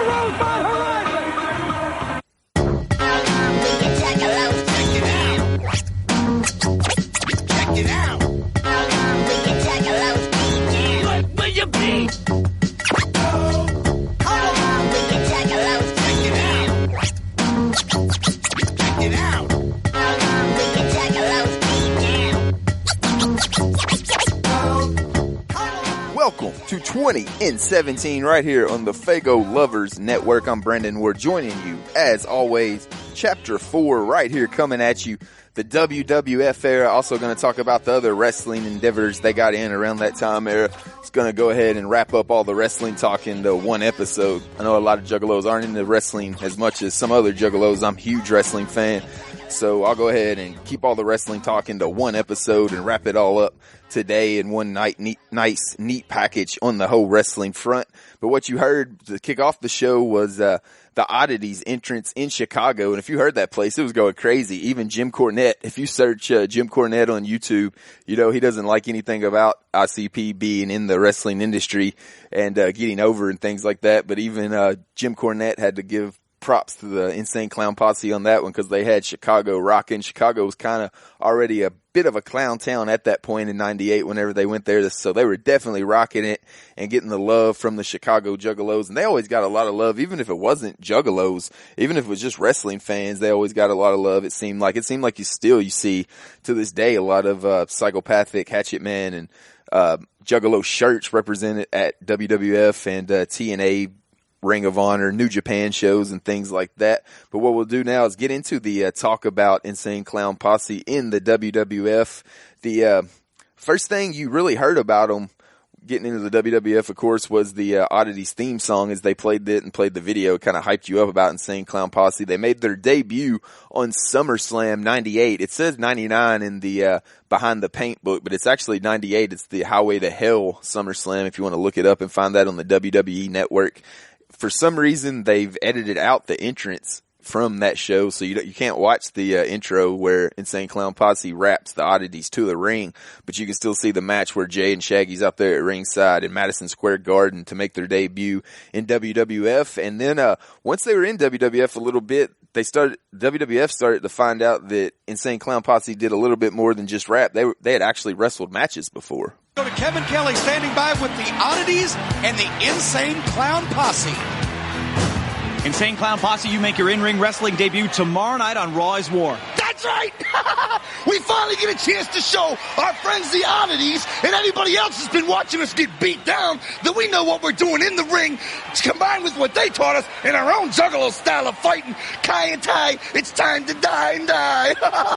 Juggalos on horizon! Check it out! What will you be? Welcome to 20 in 17 right here on the Fago Lovers Network. I'm Brendan. We're joining you, as always, Chapter 4 right here coming at you. The WWF era. Also going to talk about the other wrestling endeavors they got in around that time era. It's going to go ahead and wrap up all the wrestling talk into one episode. I know a lot of juggalos aren't into wrestling as much as some other juggalos. I'm a huge wrestling fan. So I'll go ahead and keep all the wrestling talk into one episode and wrap it all up today in one nice, neat package on the whole wrestling front. But what you heard to kick off the show was the Oddities entrance in Chicago. And if you heard that place, it was going crazy. Even Jim Cornette, if you search Jim Cornette on YouTube, you know he doesn't like anything about ICP being in the wrestling industry and getting over and things like that. But even Jim Cornette had to give props to the Insane Clown Posse on that one because they had Chicago rocking. Chicago was kind of already a bit of a clown town at that point in 98 whenever they went there. So they were definitely rocking it and getting the love from the Chicago Juggalos. And they always got a lot of love, even if it wasn't Juggalos, even if it was just wrestling fans, they always got a lot of love. It seemed like you see to this day a lot of psychopathic Hatchet Man and Juggalo shirts represented at WWF and TNA, Ring of Honor, New Japan shows and things like that. But what we'll do now is get into the talk about Insane Clown Posse in the WWF. The first thing you really heard about them getting into the WWF, of course, was the Oddities theme song. As they played it and played the video, it kind of hyped you up about Insane Clown Posse. They made their debut on SummerSlam 98. It says 99 in the Behind the Paint book, but it's actually 98. It's the Highway to Hell SummerSlam if you want to look it up and find that on the WWE Network. For some reason, they've edited out the entrance from that show, so you can't watch the intro where Insane Clown Posse raps the Oddities to the ring, but you can still see the match where Jay and Shaggy's out there at ringside in Madison Square Garden to make their debut in WWF. And then once they were in WWF a little bit, WWF started to find out that Insane Clown Posse did a little bit more than just rap. They had actually wrestled matches before. Go to Kevin Kelly standing by with the Oddities and the Insane Clown Posse. Insane Clown Posse, you make your in-ring wrestling debut tomorrow night on Raw is War. That's right! We finally get a chance to show our friends the Oddities and anybody else that's been watching us get beat down that we know what we're doing in the ring, combined with what they taught us in our own Juggalo style of fighting. Kai and Tai, it's time to die and die.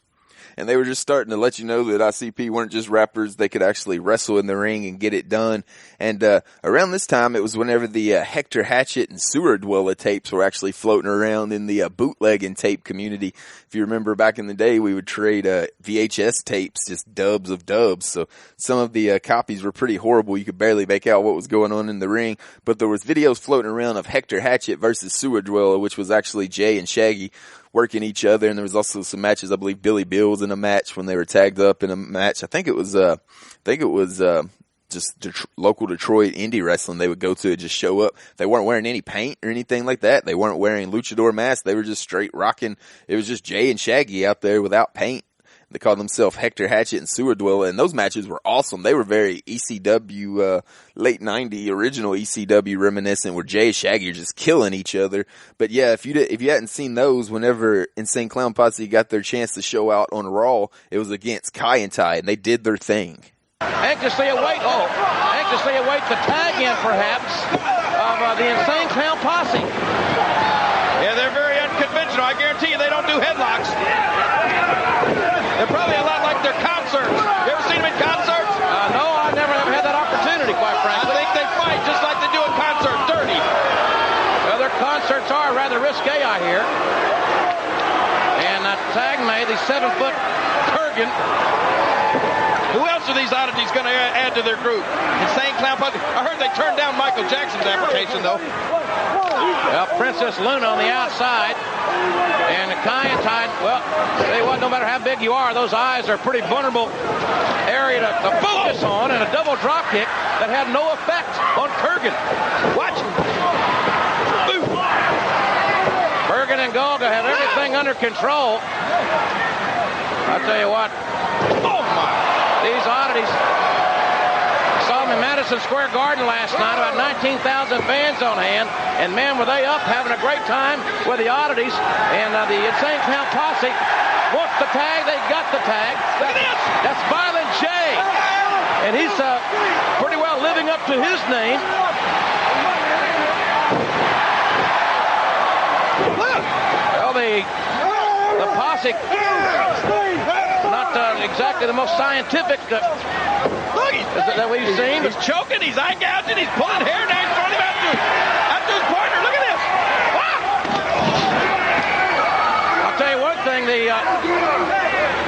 And they were just starting to let you know that ICP weren't just rappers. They could actually wrestle in the ring and get it done. And around this time, it was whenever the Hector Hatchet and Sewer Dweller tapes were actually floating around in the bootleg and tape community. If you remember back in the day, we would trade VHS tapes, just dubs of dubs. So some of the copies were pretty horrible. You could barely make out what was going on in the ring. But there was videos floating around of Hector Hatchet versus Sewer Dweller, which was actually Jay and Shaggy working each other. And there was also some matches. I believe Billy Bill was in a match when they were tagged up in a match. I think it was just local Detroit indie wrestling they would go to just show up. They weren't wearing any paint or anything like that. They weren't wearing luchador masks. They were just straight rocking. It was just Jay and Shaggy out there without paint. They called themselves Hector Hatchet and Sewer Dweller, and those matches were awesome. They were very ECW, late 90 original ECW reminiscent, where Jay and Shaggy are just killing each other. But yeah, if you hadn't seen those, whenever Insane Clown Posse got their chance to show out on Raw, it was against Kai and Tai, and they did their thing. Anxiously await the tag in, perhaps, of the Insane Clown Posse. Yeah, they're very unconventional. I guarantee you they don't do headlocks. They're probably a lot like their concerts. You ever seen them in concerts? No, I never have had that opportunity, quite frankly. I think they fight just like they do in concerts, dirty. Well, their concerts are rather risque, I hear. And tag made the 7-foot Kurgan. Who else are these Oddities going to add to their group? Insane Clown Posse. I heard they turned down Michael Jackson's application, though. Well, Princess Luna on the outside. And Kai and Tai, well, tell you what, no matter how big you are, those eyes are a pretty vulnerable area to focus on, and a double drop kick that had no effect on Kurgan. Watch. Boom. man in gold to have everything under control. I'll tell you what. Oh, my. These Oddities. Saw them in Madison Square Garden last night. About 19,000 fans on hand. And, man, were they up having a great time with the Oddities. And the Insane Clown Posse wants the tag. They got the tag. Look at this. That's Violent J. And he's pretty well living up to his name. Well, the posse, not exactly the most scientific that we've seen. He's choking, he's eye gouging, he's pulling hair down, he's throwing him after his partner. Look at this. Wow. I'll tell you one thing, the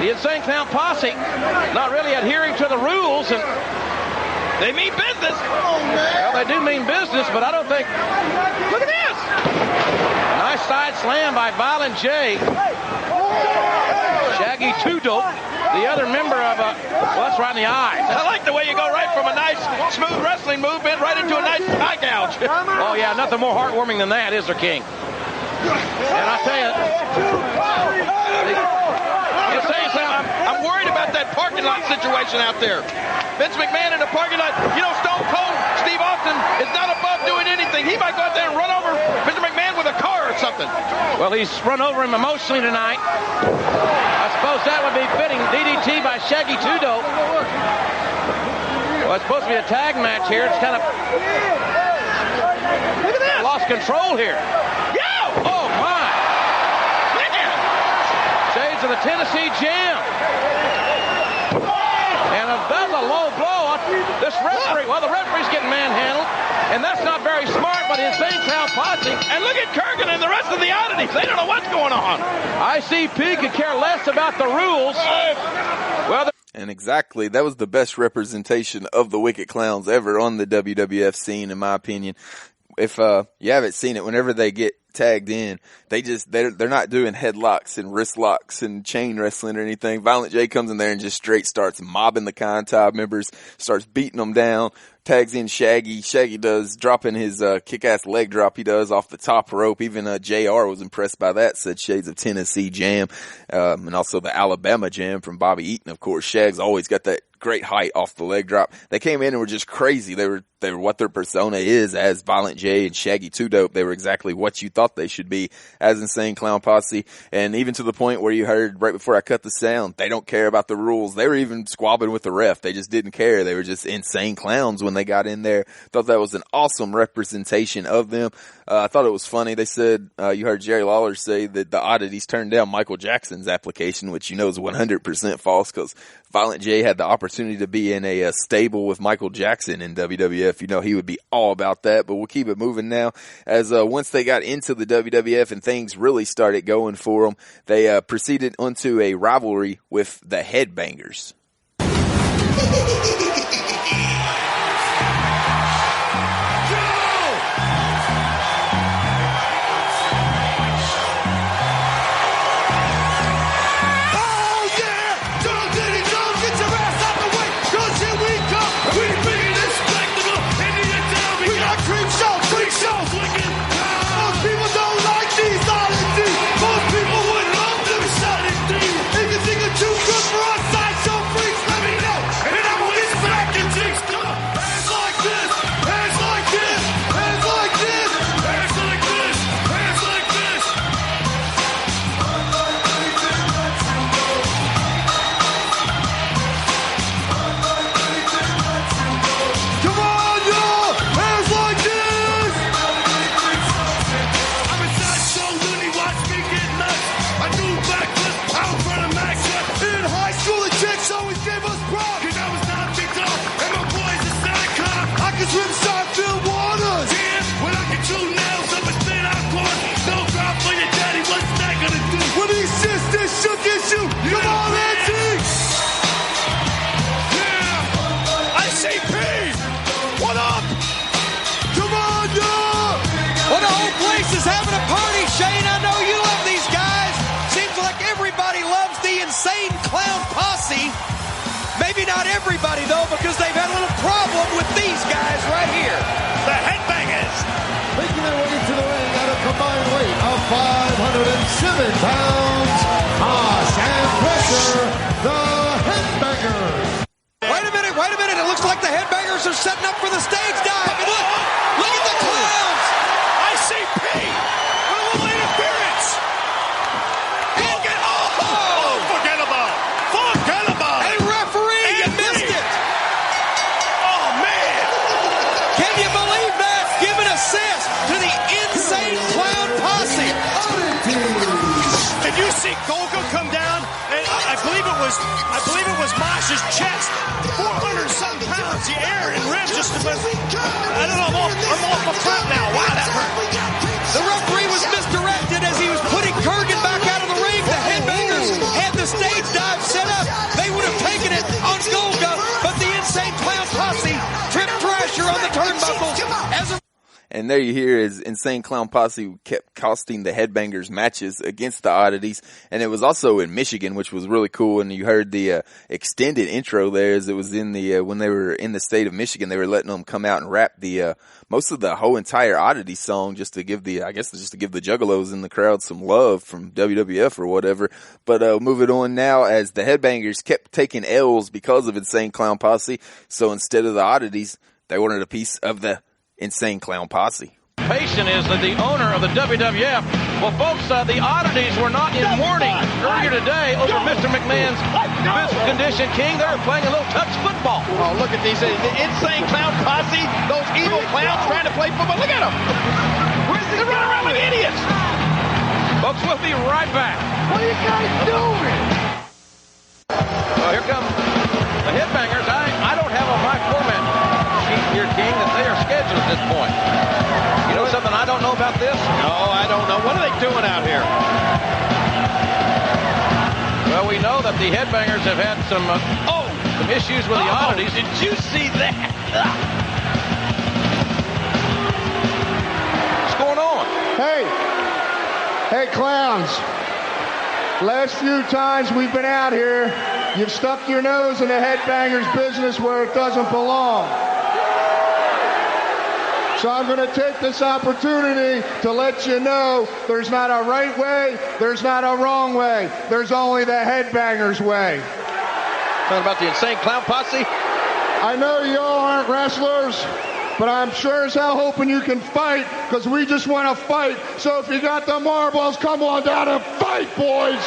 Insane Clown Posse not really adhering to the rules, and they mean business. Well, they do mean business, but I don't think. Look at this. Nice side slam by Violent J. Shaggy Two-Dope, the other member of well, that's right in the eye. I like the way you go right from a nice, smooth wrestling movement right into a nice eye gouge. Oh, yeah, nothing more heartwarming than that, is there, King? And I tell you, I'm worried about that parking lot situation out there. Vince McMahon in the parking lot. You know, Stone Cold Steve Austin is not above doing anything. He might go out there and run over Mr. McMahon with a car or something. Well, he's run over him emotionally tonight. I suppose that would be fitting. DDT by Shaggy Two-Dope. Well, it's supposed to be a tag match here. It's kind of Look at that. Lost control here. Yeah. Oh, my. Man. Shades of the Tennessee Jam. And that's a low blow. This referee, well, the referee's getting manhandled, and that's not very smart, but the Insane Clown Posse. And look at Kurgan and the rest of the Oddities. They don't know what's going on. ICP could care less about the rules. Well, and exactly, that was the best representation of the Wicked Clowns ever on the WWF scene, in my opinion. If you haven't seen it, whenever they get tagged in, they're not doing headlocks and wrist locks and chain wrestling or anything. Violent J comes in there and just straight starts mobbing the Contob members, starts beating them down, tags in Shaggy. Shaggy does dropping his kick-ass leg drop he does off the top rope. Even JR was impressed by that, said Shades of Tennessee Jam, and also the Alabama Jam from Bobby Eaton, of course. Shag's always got that great height off the leg drop. They came in and were just crazy. They were what their persona is as Violent J and Shaggy Two-Dope. They were exactly what you thought they should be as Insane Clown Posse. And even to the point where you heard right before I cut the sound, they don't care about the rules. They were even squabbling with the ref. They just didn't care. They were just insane clowns when they got in there. Thought that was an awesome representation of them. I thought it was funny. They said, you heard Jerry Lawler say that the Oddities turned down Michael Jackson's application, which you know is 100% false, because Violent J had the opportunity to be in a stable with Michael Jackson in WWF. You know, he would be all about that, but we'll keep it moving now. As once they got into the WWF and things really started going for them, they proceeded onto a rivalry with the Headbangers. Maybe not everybody, though, because they've had a little problem with these guys right here. The Headbangers. Making their way to the ring at a combined weight of 507 pounds, Haas and Pressure, the Headbangers. Wait a minute. It looks like the Headbangers are setting up for the stage dive. And look at the clowns. ICP with a little interference. Forget about it. Hey, referee, you missed it. Oh, man. Can you believe that? Give an assist to the Insane Clown Posse. Did you see Golga come down? And I believe it was Mosh's chest. 400-something pounds. The air and rim just about. I don't know. I'm off my front now. Wow, that hurt. The referee was misdirected as he was putting Kurgan back out of the ring. The Headbangers had the stage dive set up. They would have taken it on Golga, but the Insane Clown Posse tripped Thrasher on the turnbuckle. And there you hear is Insane Clown Posse kept costing the Headbangers matches against the Oddities. And it was also in Michigan, which was really cool. And you heard the extended intro there as it was in the when they were in the state of Michigan. They were letting them come out and rap the most of the whole entire Oddities song just to give the Juggalos in the crowd some love from WWF or whatever. But moving on now, as the Headbangers kept taking L's because of Insane Clown Posse. So instead of the Oddities, they wanted a piece of the Insane Clown Posse. Patient is the owner of the WWF. Well, folks, the Oddities were not in mourning earlier today over Mr. McMahon's physical condition. King, they were playing a little touch football. Oh, look at these. The Insane Clown Posse, those evil clowns trying to play football. Look at them. They're running around like idiots. Folks, we'll be right back. What are you guys doing? Well, here come the Headbangers. I don't have on my format sheet here, King, that they are scheduled at this point. You know something I don't know about this? No, I don't know. What are they doing out here? Well, we know that the Headbangers have had some issues with the Oddities. Did you see that? What's going on? Hey, clowns. Last few times we've been out here, you've stuck your nose in the Headbangers business where it doesn't belong. So I'm going to take this opportunity to let you know there's not a right way, there's not a wrong way. There's only the Headbangers way. Talking about the Insane Clown Posse? I know you all aren't wrestlers, but I'm sure as hell hoping you can fight, because we just want to fight. So if you got the marbles, come on down and fight, boys.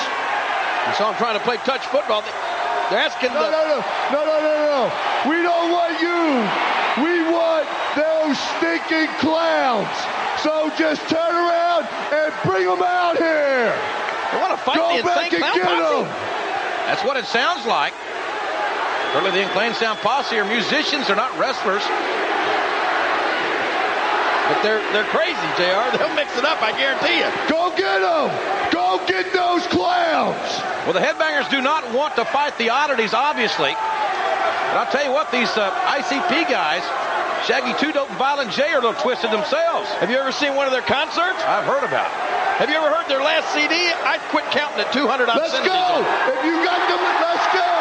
You saw them trying to play touch football. They're asking No. We don't want you. We want those stinking clowns. So just turn around and bring them out here. They want to fight Go the back Insane and Clown get Posse. them. That's what it sounds like. Certainly the Insane Clown Posse are musicians, they're not wrestlers. But they're crazy, JR. They'll mix it up, I guarantee you. Go get them. Go get those clowns. Well, the Headbangers do not want to fight the Oddities, obviously. But I'll tell you what, these ICP guys, Shaggy Two Dope and Violent J, are a little twisted themselves. Have you ever seen one of their concerts? I've heard about it. Have you ever heard their last CD? I quit counting at 200 on Let's Sundays. go. If you got them, let's go.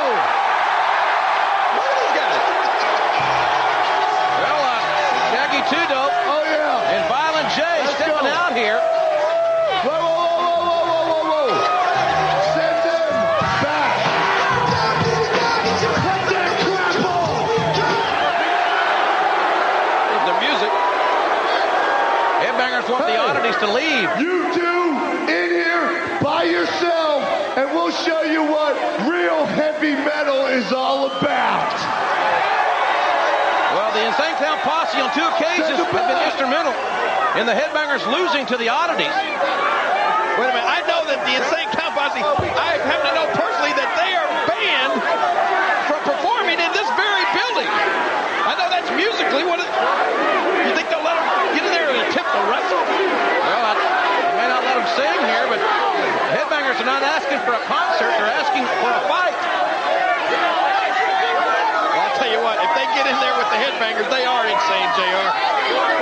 Look at these guys. Well, Shaggy Two Dope and Violent J stepping out here. Whoa. Send them back. Put that crap on. The music. Headbangers want the Oddities to leave. You two in here by yourself, and we'll show you what real heavy metal is all about. Well, the Insane Clown Posse on 2 occasions have been instrumental in the Headbangers losing to the Oddities. Wait a minute. I know that the Insane Clown Posse, I happen to know personally that they are banned from performing in this very building. I know that's musically what it... You think they'll let them get in there and attempt to wrestle? Well, they may not let them sing here, but the Headbangers are not asking for a concert. They're asking for a fight. I'll tell you what, if they get in there with the Headbangers, they are insane, JR.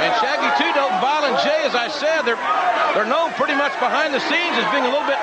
And Shaggy Two Dope and Violent J, as I said, they're known pretty much behind the scenes as being a little bit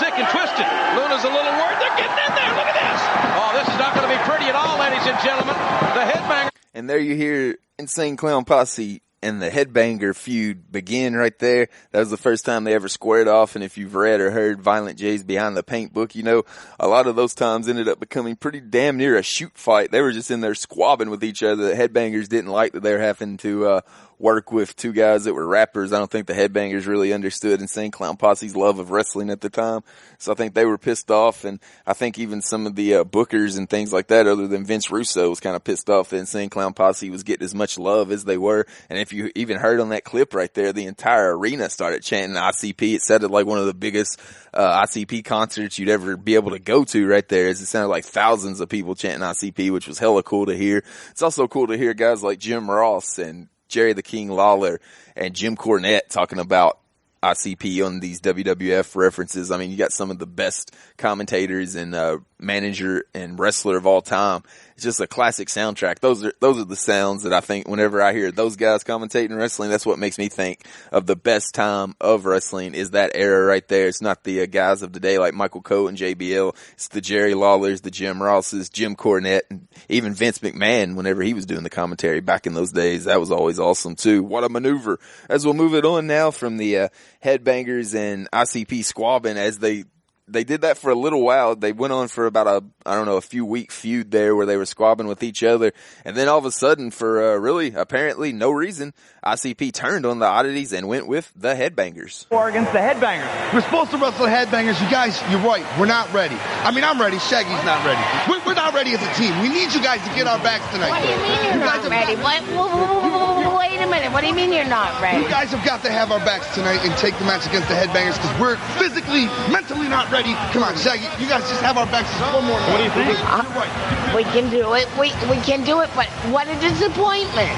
sick and twisted. Luna's a little worried. They're getting in there. Look at this. Oh, this is not going to be pretty at all, ladies and gentlemen. The Headbangers. And there you hear Insane Clown Posse and the Headbanger feud begin right there. That was the first time they ever squared off. And if you've read or heard Violent J's Behind the Paint book, you know, a lot of those times ended up becoming pretty damn near a shoot fight. They were just in there squabbing with each other. The Headbangers didn't like that they were having to, work with two guys that were rappers. I don't think the Headbangers really understood Insane Clown Posse's love of wrestling at the time. So I think they were pissed off. And I think even some of the bookers and things like that, other than Vince Russo, was kind of pissed off that Insane Clown Posse was getting as much love as they were. And if you even heard on that clip right there, the entire arena started chanting ICP. It sounded like one of the biggest ICP concerts you'd ever be able to go to right there, as it sounded like thousands of people chanting ICP, which was hella cool to hear. It's also cool to hear guys like Jim Ross and Jerry the King Lawler and Jim Cornette talking about ICP on these WWF references. I mean, you got some of the best commentators and manager and wrestler of all time. It's just a classic soundtrack. Those are the sounds that I think whenever I hear those guys commentating wrestling, that's what makes me think of the best time of wrestling, is that era right there. It's not the guys of today like Michael Cole and JBL. It's the Jerry Lawlers, the Jim Rosses, Jim Cornette, and even Vince McMahon whenever he was doing the commentary back in those days. That was always awesome too. What a maneuver. As we'll move it on now from the Headbangers and ICP squabbing, as they did that for a little while. They went on for about a few week feud there where they were squabbing with each other. And then all of a sudden, for really apparently no reason, ICP turned on the Oddities and went with the Headbangers. Or against the Headbangers. We're supposed to wrestle the Headbangers. You guys, you're right. We're not ready. I mean, I'm ready. Shaggy's not ready. We're not ready as a team. We need you guys to get our backs tonight. What do you mean you're not ready? Wait a minute. What do you mean you're not ready? You guys have got to have our backs tonight and take the match against the Headbangers, because we're physically, mentally not ready. Come on, Shaggy. You guys just have our backs just one more night. What do you think? We can do it. We can do it, but what a disappointment.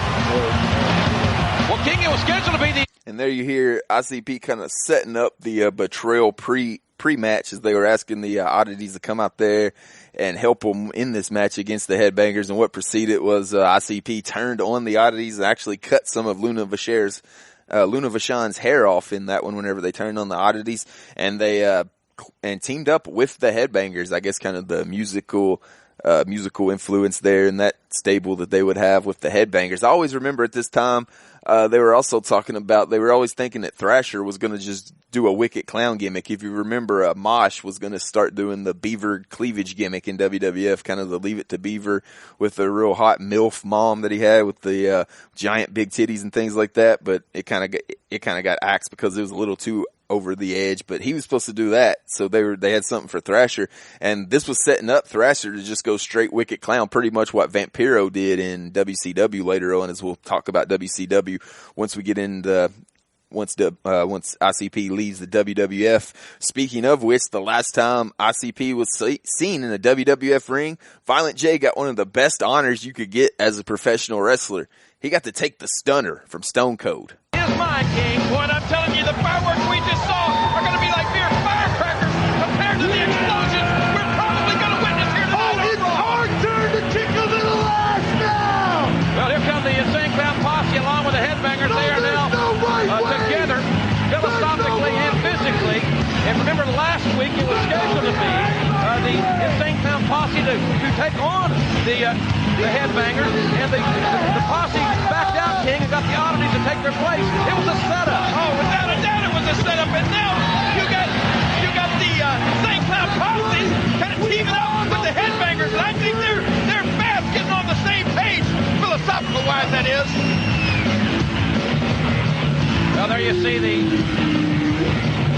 Well, King, it was scheduled to be the... And there you hear ICP kind of setting up the Betrayal pre-match, as they were asking the Oddities to come out there and help them in this match against the Headbangers. And what preceded was ICP turned on the Oddities and actually cut some of Luna Vachon's hair off in that one whenever they turned on the Oddities. And they and teamed up with the Headbangers. I guess kind of the musical influence there in that stable that they would have with the Headbangers. I always remember at this time, they were also talking about, they were always thinking that Thrasher was going to just do a Wicked Clown gimmick. If you remember, Mosh was going to start doing the Beaver cleavage gimmick in WWF, kind of the Leave It to Beaver with the real hot MILF mom that he had with the giant big titties and things like that. But it kind of got axed because it was a little too over the edge, but he was supposed to do that. So they had something for Thrasher, and this was setting up Thrasher to just go straight Wicked Clown, pretty much what Vampiro did in WCW later on, as we'll talk about WCW once we get into once ICP leaves the WWF. Speaking of which, the last time ICP was seen in a WWF ring, Violent J got one of the best honors you could get as a professional wrestler. He got to take the stunner from Stone Cold. Is mine, King. Boy, and I'm telling you, the fireworks we just saw are going to be like mere firecrackers compared to the explosions we're probably going to witness here tonight. Oh, it's our turn to kick a little ass now! Well, here come the Insane Clown Posse along with the Headbangers. They are now together, philosophically and physically. And remember, last week it was scheduled to be the Insane Clown Posse to take on the Headbangers, and the Posse backed out, King, and got the Oddities to take their place. It was a setup. Oh, without a doubt it was a setup, and now you got the Insane Clown Posse kind of teaming up with the Headbangers, and I think they're fast getting on the same page, philosophical-wise, that is. Well, there you see the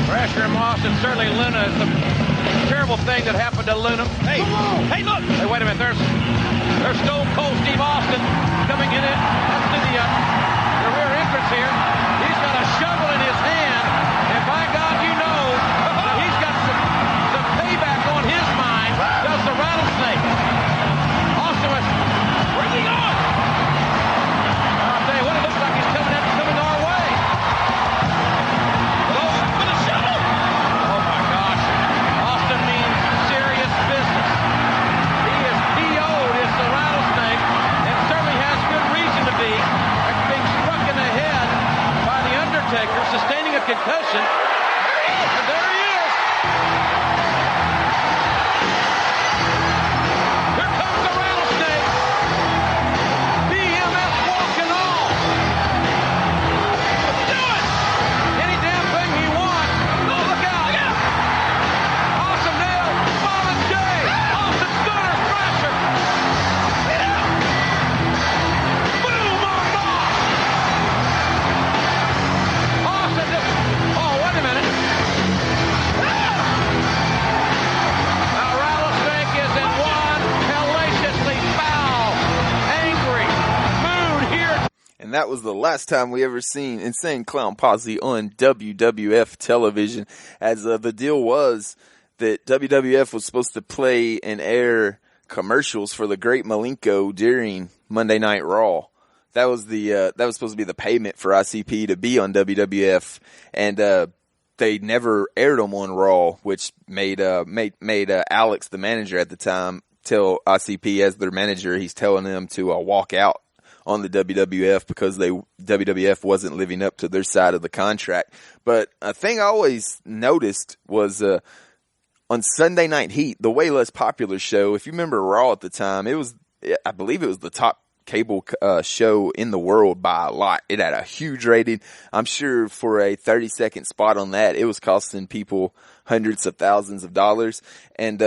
Thrasher and Moss, and certainly Luna. It's a terrible thing that happened to Luna. Hey, look! Hey, wait a minute. There's Stone Cold Steve Austin coming in up to the rear entrance here. He's got a shovel in his hand, and by God, you know that he's got some payback on his mind. Does the rattlesnake? Austin was, Where's he going? I'll tell you what, it looks like he's coming our way. With a shovel? Oh my gosh. Austin means serious business. He is PO'd as the rattlesnake, and certainly has good reason to be, after being struck in the head by the Undertaker, sustaining a concussion. And there he is. Here comes the rattlesnake. BMF walking all. And that was the last time we ever seen Insane Clown Posse on WWF television, as the deal was that WWF was supposed to play and air commercials for the Great Malenko during Monday Night Raw. That was supposed to be the payment for ICP to be on WWF, and they never aired them on Raw, which made Alex, the manager at the time, tell ICP as their manager, he's telling them to walk out on the WWF because WWF wasn't living up to their side of the contract. But a thing I always noticed was on Sunday Night Heat, the way less popular show. If you remember Raw at the time, I believe it was the top cable show in the world by a lot. It had a huge rating. I'm sure for a 30-second spot on that, it was costing people hundreds of thousands of dollars. And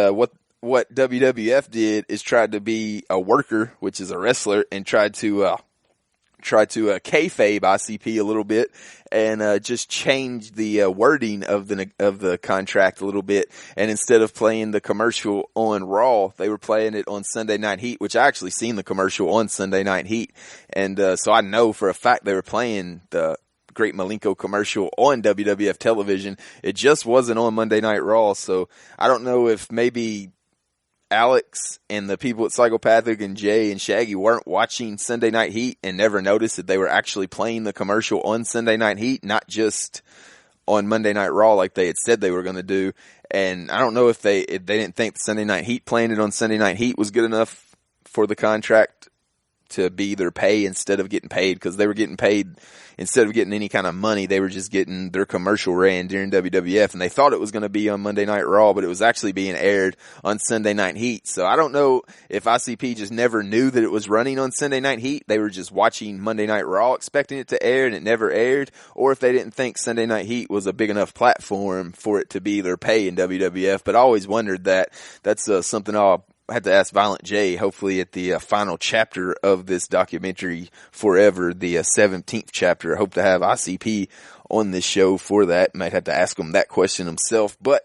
what WWF did is tried to be a worker, which is a wrestler, and tried to kayfabe ICP a little bit and just change the wording of the contract a little bit. And instead of playing the commercial on Raw, they were playing it on Sunday Night Heat, which I actually seen the commercial on Sunday Night Heat. And so I know for a fact they were playing the Great Malenko commercial on WWF television. It just wasn't on Monday Night Raw. So I don't know if maybe Alex and the people at Psychopathic and Jay and Shaggy weren't watching Sunday Night Heat and never noticed that they were actually playing the commercial on Sunday Night Heat, not just on Monday Night Raw like they had said they were going to do. And I don't know if they didn't think the Sunday Night Heat playing it on Sunday Night Heat was good enough for the contract to be their pay instead of getting paid, because they were getting paid instead of getting any kind of money. They were just getting their commercial ran during WWF, and they thought it was going to be on Monday Night Raw, but it was actually being aired on Sunday Night Heat. So I don't know if ICP just never knew that it was running on Sunday Night Heat. They were just watching Monday Night Raw expecting it to air and it never aired, or if they didn't think Sunday Night Heat was a big enough platform for it to be their pay in WWF. But I always wondered that. That's something I'll had to ask Violent J, hopefully at the final chapter of this documentary, Forever, the 17th chapter. I hope to have ICP on this show for that. Might have to ask him that question himself. But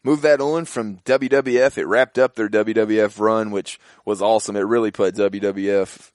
move that on from WWF. It wrapped up their WWF run, which was awesome. It really put ICP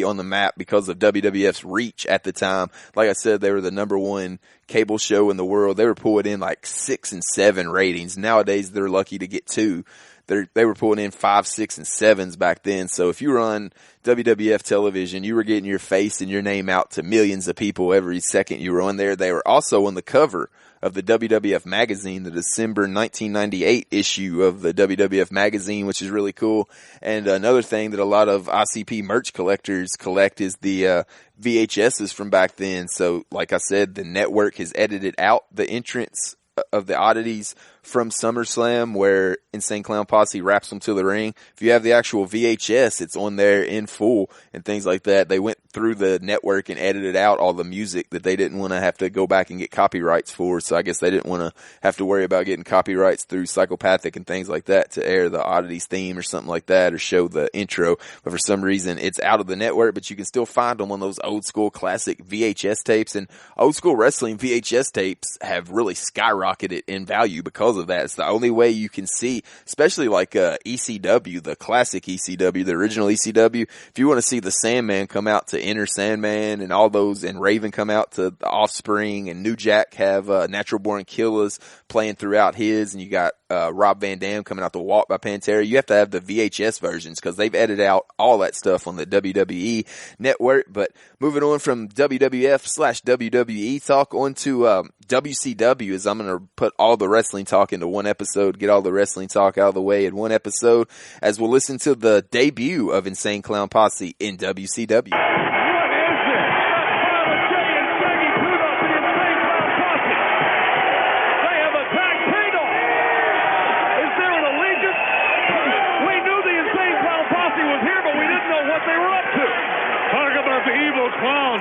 on the map because of WWF's reach at the time. Like I said, they were the number one cable show in the world. They were pulling in like 6 and 7 ratings. Nowadays, they're lucky to get 2. They were pulling in 5, 6, and 7s back then. So if you were on WWF television, you were getting your face and your name out to millions of people every second you were on there. They were also on the cover of the WWF magazine, the December 1998 issue of the WWF magazine, which is really cool. And another thing that a lot of ICP merch collectors collect is the VHSs from back then. So like I said, the network has edited out the entrance of the Oddities from SummerSlam, where Insane Clown Posse wraps them to the ring. If you have the actual VHS, it's on there in full and things like that. They went through the network and edited out all the music that they didn't want to have to go back and get copyrights for. So I guess they didn't want to have to worry about getting copyrights through Psychopathic and things like that to air the Oddities theme or something like that, or show the intro. But for some reason, it's out of the network, but you can still find them on those old school classic VHS tapes. And old school wrestling VHS tapes have really skyrocketed in value because of that. It's the only way you can see, especially like ECW, the classic ECW, the original ECW. If you want to see the Sandman come out to Enter Sandman and all those, and Raven come out to the Offspring, and New Jack have Natural Born Killers playing throughout his, and you got Rob Van Dam coming out to Walk by Pantera, you have to have the VHS versions because they've edited out all that stuff on the WWE network. But moving on from WWF/WWE talk onto WCW, as I'm going to put all the wrestling talk into one episode, get all the wrestling talk out of the way in one episode, as we'll listen to the debut of Insane Clown Posse in WCW.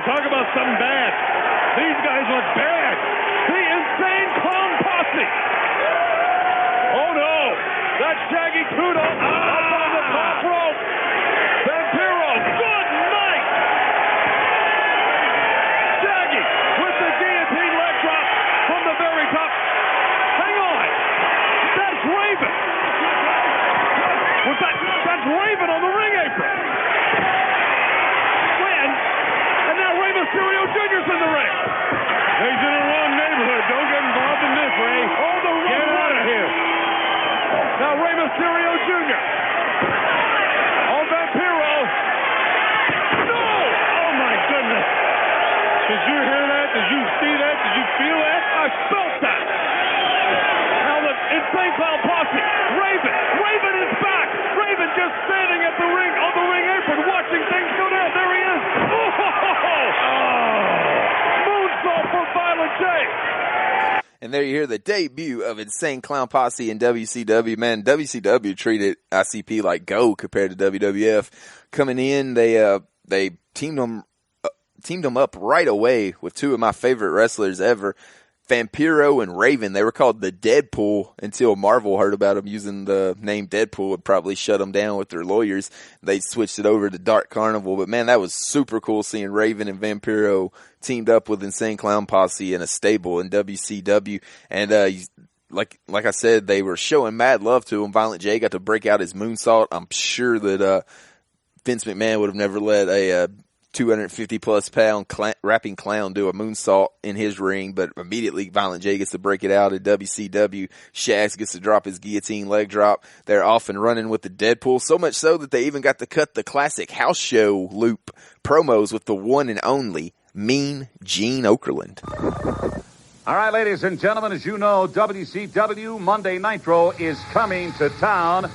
Talk about something bad. These guys look bad. The Insane Clown Posse. Oh no. That's Shaggy Kudo up on the top rope. Vampiro. Good night. Shaggy with the guillotine leg drop from the very top. Hang on. That's Raven. That's Raven on the ring apron. Jay. And there you hear the debut of Insane Clown Posse in WCW. Man, WCW treated ICP like gold compared to WWF. Coming in, they teamed them up right away with two of my favorite wrestlers ever, Vampiro and Raven. They were called the Deadpool until Marvel heard about them using the name Deadpool and probably shut them down with their lawyers. They switched it over to Dark Carnival. But man, that was super cool seeing Raven and Vampiro teamed up with Insane Clown Posse in a stable in WCW. And like I said, they were showing mad love to him. Violent J got to break out his moonsault. I'm sure that Vince McMahon would have never let a 250-plus pound rapping clown do a moonsault in his ring, but immediately Violent J gets to break it out at WCW. Shags gets to drop his guillotine leg drop. They're off and running with the Deadpool, so much so that they even got to cut the classic house show loop promos with the one and only Mean Gene Okerlund. All right, ladies and gentlemen, as you know, WCW Monday Nitro is coming to town.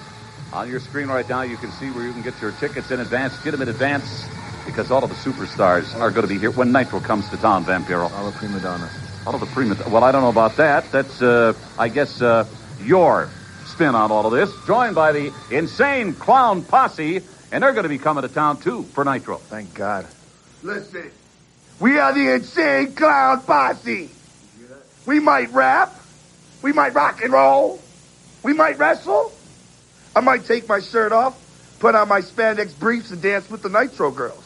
On your screen right now, you can see where you can get your tickets in advance. Get them in advance, because all of the superstars are going to be here when Nitro comes to town, Vampiro. All the prima donnas. All of the prima donnas. Well, I don't know about that. That's, I guess, your spin on all of this. Joined by the Insane Clown Posse, and they're going to be coming to town, too, for Nitro. Thank God. Listen, we are the Insane Clown Posse. We might rap. We might rock and roll. We might wrestle. I might take my shirt off, put on my spandex briefs, and dance with the Nitro girls.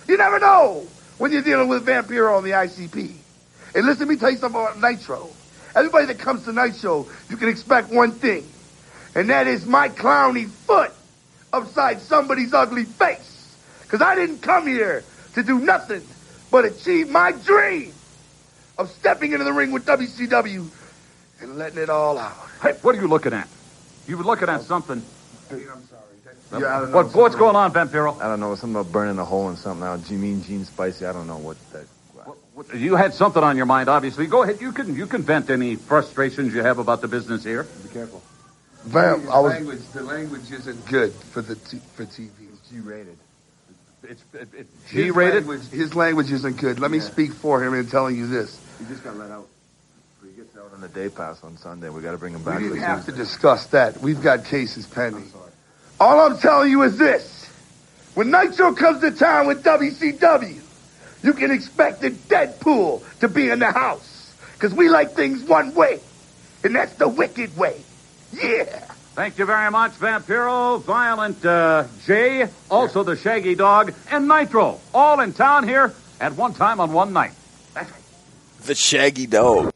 You never know when you're dealing with Vampiro on the ICP. And listen, let me tell you something about Nitro. Everybody that comes to Nitro, you can expect one thing, and that is my clowny foot upside somebody's ugly face. Because I didn't come here to do nothing but achieve my dream of stepping into the ring with WCW and letting it all out. Hey, what are you looking at? You were looking at something. I'm sorry. Yeah, I don't know. What's going on, Vampiro? I don't know. Something about burning a hole in something out. Mean Gene Spicy. I don't know what that... You had something on your mind, obviously. Go ahead. You can vent any frustrations you have about the business here. Be careful. The language isn't good for TV. It's G-rated. It's G-rated? His language isn't good. Let me speak for him in telling you this. He just got let out. He gets out on the day pass on Sunday. We got to bring him back. We didn't have to discuss that. We've got cases pending. All I'm telling you is this. When Nitro comes to town with WCW, you can expect the Deadpool to be in the house. Because we like things one way. And that's the wicked way. Yeah. Thank you very much, Vampiro, Violent J, also the Shaggy Dog, and Nitro. All in town here at one time on one night. That's right. The Shaggy Dog.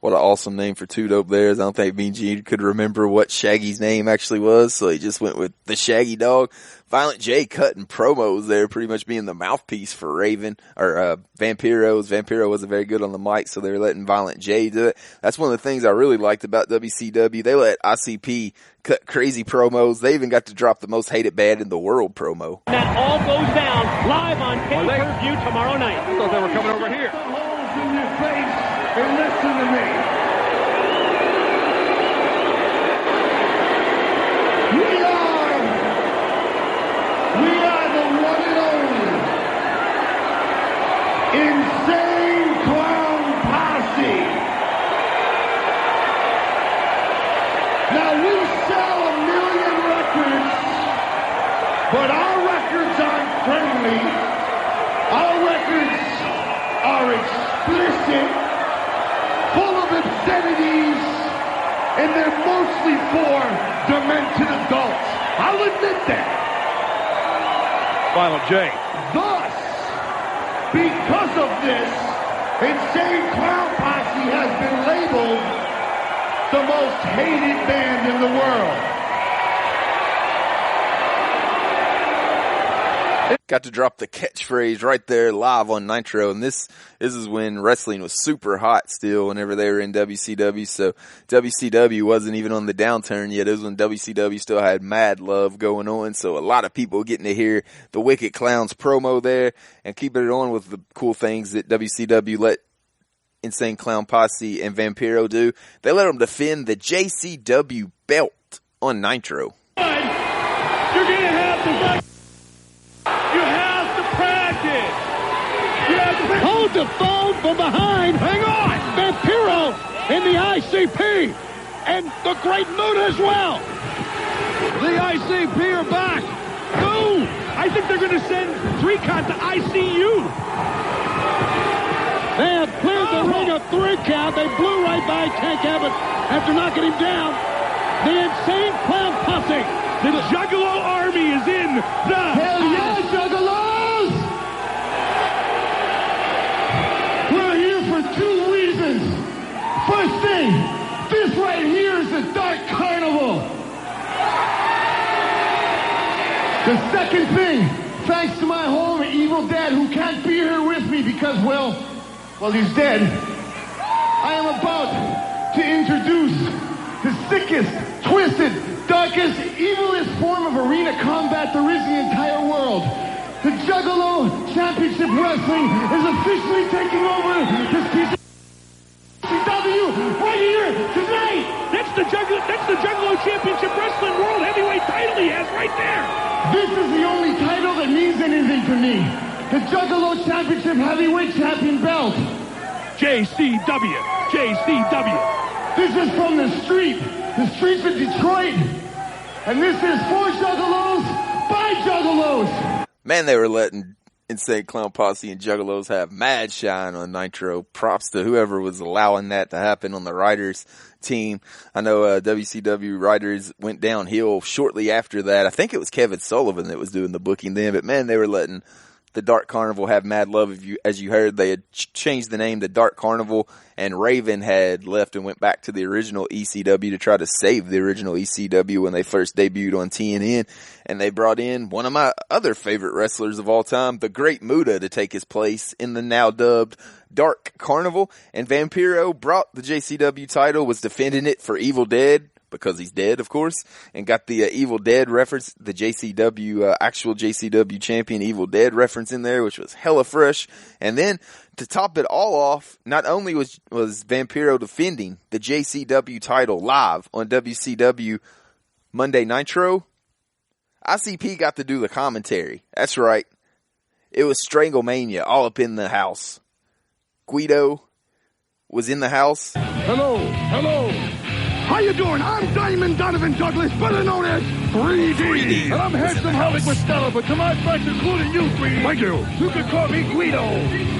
What an awesome name for Two Dope Bears. I don't think Mean Gene could remember what Shaggy's name actually was, so he just went with the Shaggy Dog. Violent J cutting promos there, pretty much being the mouthpiece for Raven, or Vampiro's. Vampiro wasn't very good on the mic, so they were letting Violent J do it. That's one of the things I really liked about WCW. They let ICP cut crazy promos. They even got to drop the most hated band in the world promo. That all goes down live on pay-per-view tomorrow night. I thought they were coming over here. In your face and listen to me. We are the one and only Insane Clown Posse. Now we sell 1 million records, but our records aren't friendly. Our records are explicit, full of obscenities, and they're mostly for demented adults. I'll admit that. Violent J. Thus, because of this, Insane Clown Posse has been labeled the most hated band in the world. Got to drop the catchphrase right there live on Nitro, and this is when wrestling was super hot still whenever they were in WCW, so WCW wasn't even on the downturn yet. It was when WCW still had mad love going on, so a lot of people getting to hear the Wicked Clowns promo there, and keeping it on with the cool things that WCW let Insane Clown Posse and Vampiro do. They let them defend the JCW belt on Nitro. You're going to have to... You have to practice. You have to hold the phone from behind. Hang on. in the ICP, and the Great Muta as well. The ICP are back. No, I think they're going to send 3-count to ICU. They have cleared the ring of 3-count. They blew right by Tank Abbott after knocking him down. The Insane Clown Posse. The Juggalo Army is in the Hell yeah, Juggalos! We're here for 2 reasons. First thing, this right here is the Dark Carnival. The second thing, thanks to my homie Evil Dad, who can't be here with me because, well, he's dead. I am about to introduce the sickest, twisted, darkest, evilest form of arena combat there is in the entire world. The Juggalo Championship Wrestling is officially taking over this piece of CW right here tonight. That's the Juggalo Championship Wrestling World Heavyweight title he has right there. This is the only title that means anything to me. The Juggalo Championship Heavyweight Champion belt. JCW. This is from the streets of Detroit. And this is for Juggalos, by Juggalos. Man, they were letting Insane Clown Posse and Juggalos have mad shine on Nitro. Props to whoever was allowing that to happen on the writers team. I know WCW writers went downhill shortly after that. I think it was Kevin Sullivan that was doing the booking then, but man, they were letting the Dark Carnival have mad love. As you heard, they had changed the name to Dark Carnival, and Raven had left and went back to the original ECW to try to save the original ECW when they first debuted on TNN. And they brought in one of my other favorite wrestlers of all time, the Great Muta, to take his place in the now dubbed Dark Carnival. And Vampiro brought the JCW title, was defending it for Evil Dead, because he's dead, of course, and got the Evil Dead reference, the JCW, actual JCW champion Evil Dead reference in there, which was hella fresh. And then to top it all off, not only was Vampiro defending the JCW title live on WCW Monday Nitro, ICP got to do the commentary. That's right. It was Stranglemania all up in the house. Guido was in the house. Hello. How you doing? I'm Diamond Donovan Douglas, better known as 3D. And I'm Handsome Havoc Costello, but to my friends, including you, 3D. Thank you. You can call me Guido.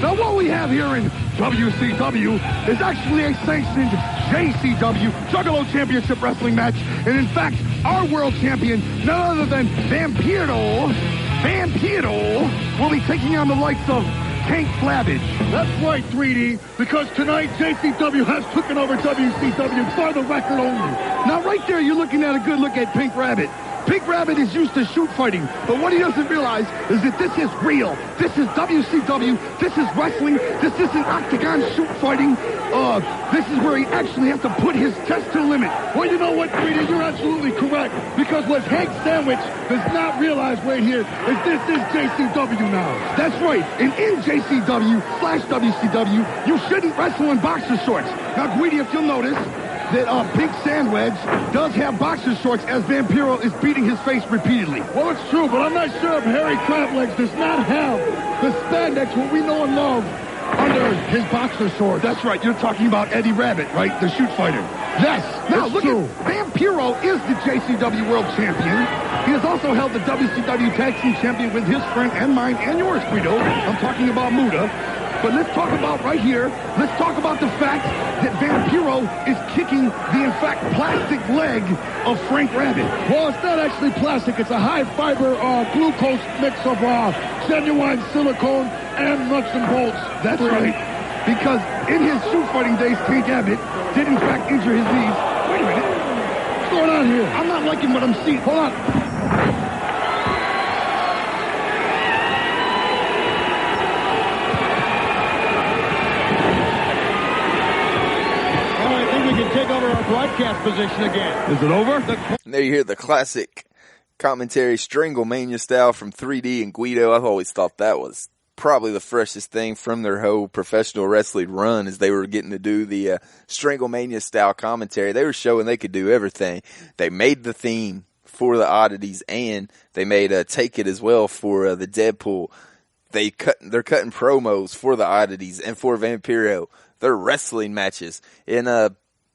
Now, what we have here in WCW is actually a sanctioned JCW Juggalo Championship Wrestling match. And in fact, our world champion, none other than Vampiro, will be taking on the likes of Tank Flabbage. That's right, 3D, because tonight JCW has taken over WCW for the record only. Now, right there, you're looking at a good look at Pink Rabbit. Pink Rabbit is used to shoot fighting, but what he doesn't realize is that this is real. This is WCW. This is wrestling. This isn't octagon shoot fighting. This is where he actually has to put his chest to the limit. Well, you know what, 3D, you're absolutely correct, because what Hank Sandwich does not realize right here is this is JCW now. That's right, and in JCW/WCW, you shouldn't wrestle in boxer shorts. Now, Guidi, if you'll notice, that Pink Sandwich does have boxer shorts as Vampiro is beating his face repeatedly. Well, it's true, but I'm not sure if Harry Crablegs does not have the spandex, what we know and love, under his boxer shorts. That's right. You're talking about Eddie Rabbit, right? The shoot fighter. Yes, now look true. at Vampiro is the JCW World Champion. He has also held the WCW Tag Team Champion with his friend and mine and yours, Guido. I'm talking about Muta. But let's talk about right here, let's talk about the fact that Vampiro is kicking the, in fact, plastic leg of Frank Rabbit. Well, it's not actually plastic. It's a high-fiber glucose mix of genuine silicone and nuts and bolts. That's right. Because in his shoot fighting days, Tank Abbott did, in fact, injure his knees. Wait a minute. What's going on here? I'm not liking what I'm seeing. Hold on. Take over our broadcast position again. Is it over? And there you hear the classic commentary, Stranglemania style from 3D and Guido. I've always thought that was probably the freshest thing from their whole professional wrestling run, as they were getting to do the Stranglemania style commentary. They were showing they could do everything. They made the theme for the Oddities, and they made Take It as well for the Deadpool. They're cutting promos for the Oddities and for Vampiro. their wrestling matches. In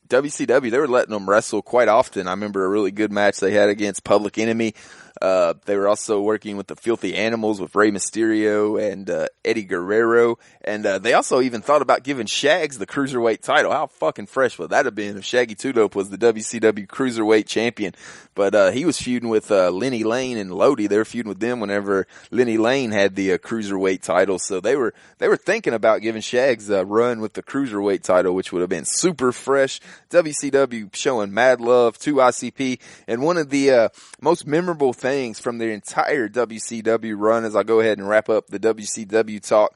WCW, they were letting them wrestle quite often. I remember a really good match they had against Public Enemy. They were also working with the Filthy Animals with Rey Mysterio and Eddie Guerrero. And they also even thought about giving Shags the Cruiserweight title. How fucking fresh would that have been if Shaggy 2 Dope was the WCW Cruiserweight champion? But he was feuding with Lenny Lane and Lodi. They were feuding with them whenever Lenny Lane had the Cruiserweight title. So they were thinking about giving Shags a run with the Cruiserweight title, which would have been super fresh. WCW showing mad love to ICP. And one of the most memorable things from their entire WCW run, as I go ahead and wrap up the WCW talk,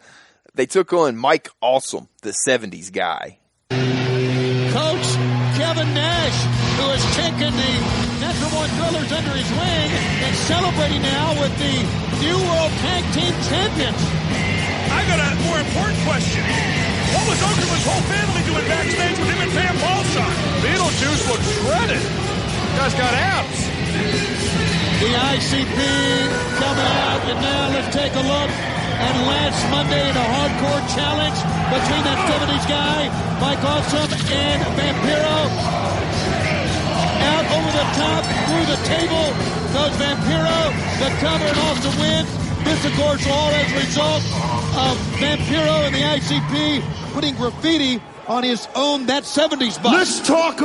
they took on Mike Awesome, the 70s guy. Coach Kevin Nash, who has taken the Natural Born Thrillers under his wing and celebrating now with the New World Tag Team Champions. I got a more important question. What was Okerlund's whole family doing backstage with him and Van Balshot? Beetlejuice looked shredded. Guy's got abs. The ICP coming out, and now let's take a look at last Monday in a hardcore challenge between that 70s guy, Mike Awesome, and Vampiro. Out over the top, through the table, goes Vampiro, the cover, and Awesome wins. This, of course, all as a result of Vampiro and the ICP putting graffiti on his own That 70s bus. Let's talk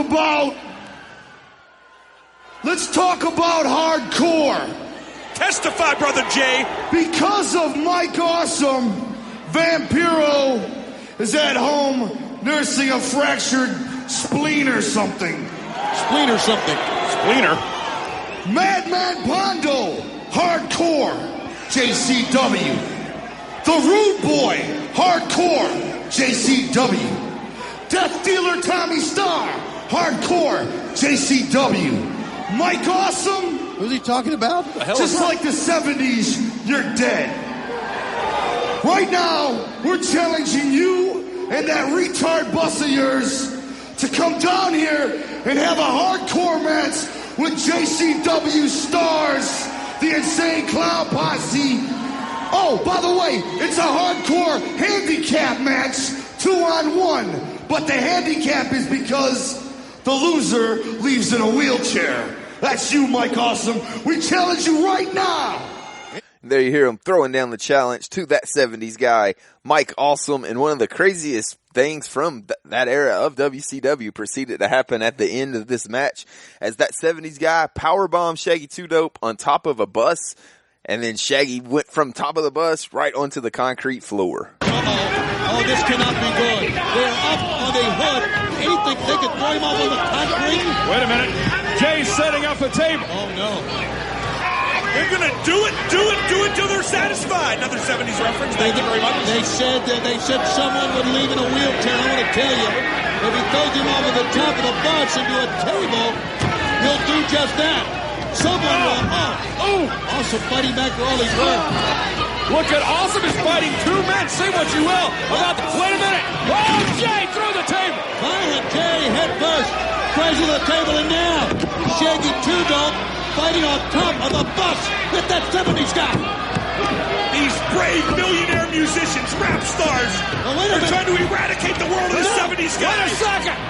about hardcore. Testify, Brother Jay. Because of Mike Awesome, Vampiro is at home nursing a fractured spleen or something. Spleener. Madman Pondo, hardcore, JCW. The Rude Boy, hardcore, JCW. Death Dealer Tommy Starr, hardcore, JCW. Mike Awesome. Who's he talking about? Just like the 70s, you're dead. Right now, we're challenging you and that retard bus of yours to come down here and have a hardcore match with JCW stars, the Insane Clown Posse. Oh, by the way, it's a hardcore handicap match, 2-on-1. But the handicap is because the loser leaves in a wheelchair. That's you, Mike Awesome. We challenge you right now. There you hear him throwing down the challenge to that 70s guy, Mike Awesome. And one of the craziest things from that era of WCW proceeded to happen at the end of this match as that 70s guy powerbombed Shaggy 2 Dope on top of a bus. And then Shaggy went from top of the bus right onto the concrete floor. Oh, this cannot be good. They're up on the hood. Anything they could throw him off on the concrete? Wait a minute. Jay's setting up a table. Oh, no. They're going to do it till they're satisfied. Another 70s reference. Thank you very much. They said someone would leave in a wheelchair. I want to tell you, if he throws him over the top of the bus into a table, he'll do just that. Someone will. Awesome fighting back for all he's worth. Look at Awesome is fighting two men. Say what you will about the. Wait a minute. Oh, Jay through the table. Violent Jay head first. Crashing the table, and now Shaggy 2 Dope fighting on top of the bus with that 70s guy. These brave millionaire musicians, rap stars, they're trying to eradicate the world of the 70s guys. Wait a second.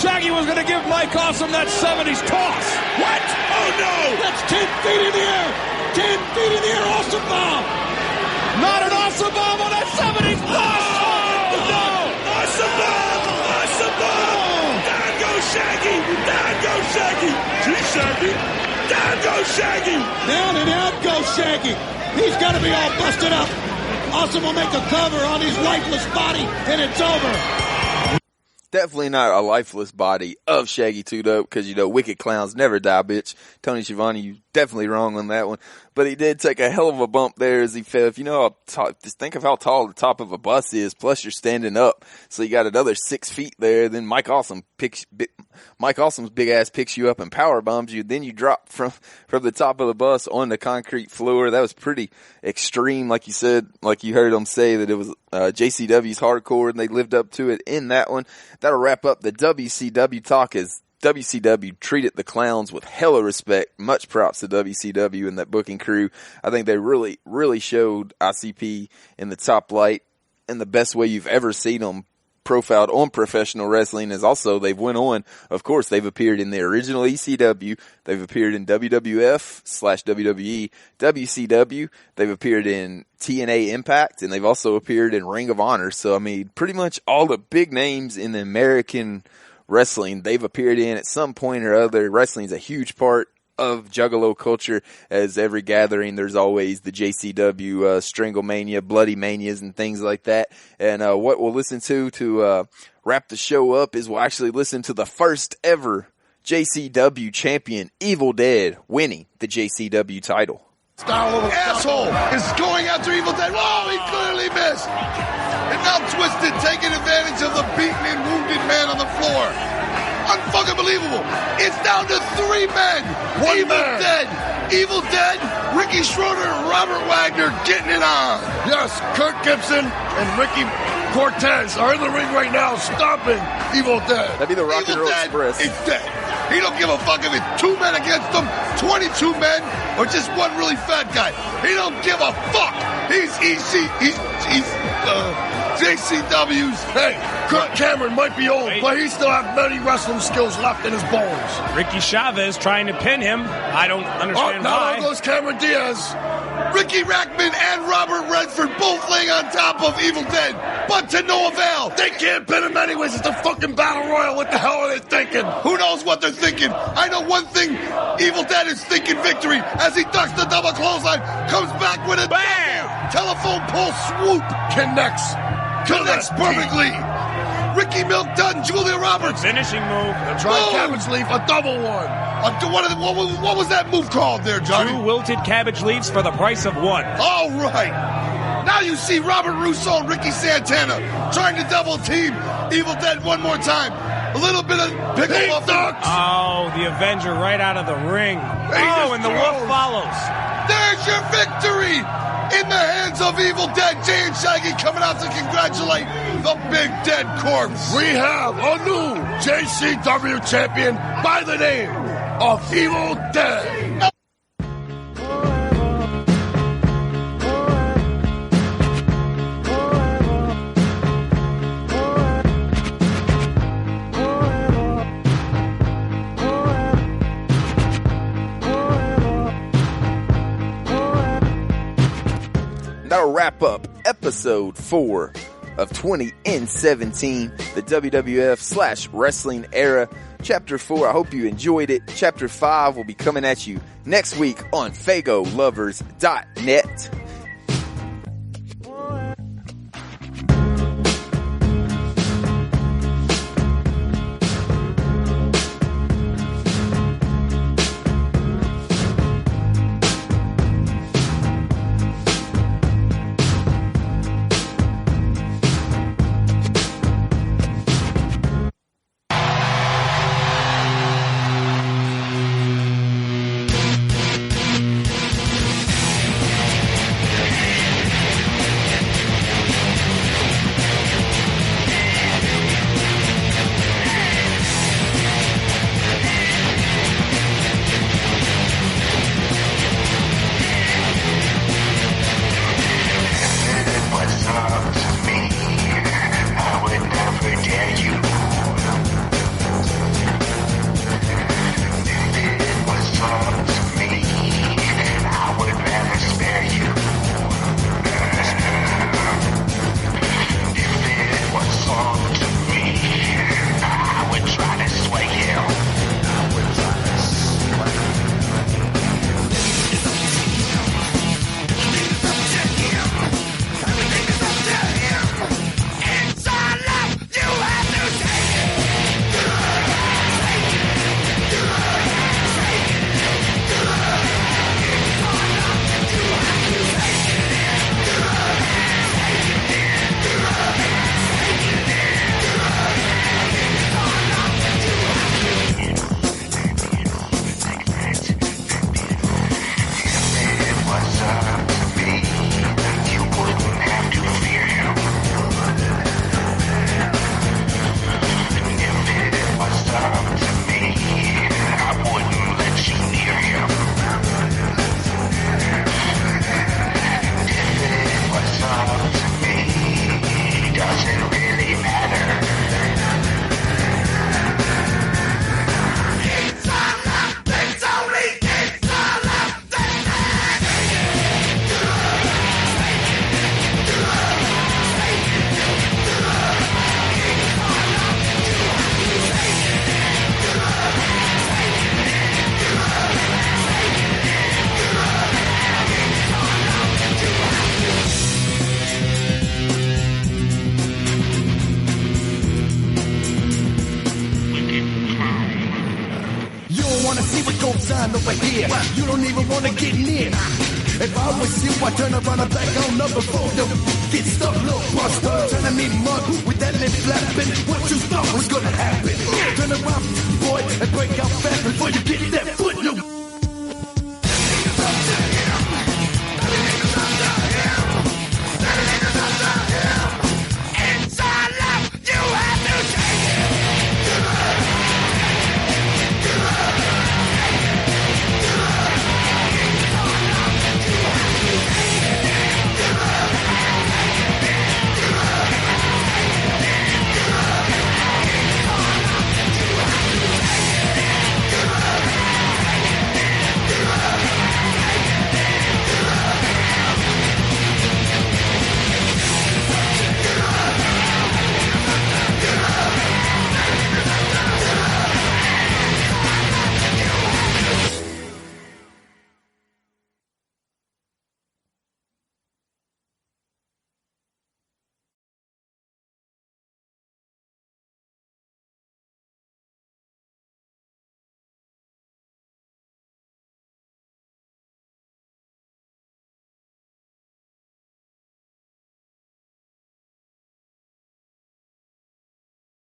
Shaggy was going to give Mike Awesome that 70s toss. What? Oh, no. That's 10 feet in the air. 10 feet in the air. Awesome bomb. Not an Awesome bomb on that 70s bus. Oh, no. Awesome bomb. Awesome bomb. Down goes Shaggy. Down goes Shaggy. Gee, Shaggy. Down goes Shaggy. Down and out goes Shaggy. He's got to be all busted up. Awesome will make a cover on his lifeless body, and it's over. Definitely not a lifeless body of Shaggy 2 Dope, because, you know, wicked clowns never die, bitch. Tony Schiavone, you definitely wrong on that one. But he did take a hell of a bump there as he fell. If you know how tall, just think of how tall the top of a bus is, plus you're standing up. So you got another 6 feet there. Then Mike Awesome's big ass picks you up and power bombs you. Then you drop from the top of the bus on the concrete floor. That was pretty extreme, like you said, like you heard him say that it was JCW's hardcore, and they lived up to it in that one. That'll wrap up the WCW talk as WCW treated the clowns with hella respect. Much props to WCW and that booking crew. I think they really, really showed ICP in the top light. and the best way you've ever seen them profiled on professional wrestling is also they've went on. Of course, they've appeared in the original ECW. They've appeared in WWF/WWE, WCW. They've appeared in TNA Impact, and they've also appeared in Ring of Honor. So, I mean, pretty much all the big names in the American wrestling, they've appeared in at some point or other. Wrestling is a huge part of Juggalo culture. As every gathering, there's always the JCW Stranglemania, Bloody Manias, and things like that. And what we'll listen to wrap the show up is we'll actually listen to the first ever JCW champion, Evil Dead, winning the JCW title. Asshole is going after Evil Dead. Whoa, he clearly missed. And now Twisted taking advantage of the beaten and wounded man on the floor. Unfucking believable. It's down to 3 men. Evil Dead, Ricky Schroeder, and Robert Wagner getting it on. Yes, Kurt Gibson and Ricky Cortez are in the ring right now stomping Evil Dead. That'd be the Rock and Roll Express. It's dead. He don't give a fuck if it's 2 men against him, 22 men, or just one really fat guy. He don't give a fuck. He's JCW's. Hey, Kurt Cameron might be old, but he still has many wrestling skills left in his bones. Ricky Chavez trying to pin him. I don't understand now why. Now goes Cameron Diaz. Ricky Rackman and Robert Redford both laying on top of Evil Dead, but to no avail. They can't pin him anyways. It's a fucking battle royal. What the hell are they thinking? Who knows what they're thinking? I know one thing. Evil Dead is thinking victory as he ducks the double clothesline, comes back with a bam! Telephone pole swoop. Connects perfectly. Ricky Milk Dunn, Julia Roberts. Finishing move. A dry cabbage leaf, a double one. What was that move called there, Johnny? 2 wilted cabbage leaves for the price of 1. All right. Now you see Robert Russo and Ricky Santana trying to double team Evil Dead one more time. A little bit of pickle off the... Oh, the Avenger right out of the ring. And the Wolf follows. There's your victory in the hands of Evil Dead. Jay and Shaggy coming out to congratulate the Big Dead Corpse. We have a new JCW champion by the name of Evil Dead. That'll wrap up episode 4 of 2017, the WWF/wrestling era. Chapter 4, I hope you enjoyed it. Chapter 5 will be coming at you next week on FagoLovers.net. sign over here. You don't even want to get near. If I was you, I'd turn around and back on up before the get stuck, little buster. Trying to meet mug with that lip flapping. What you thought was gonna happen?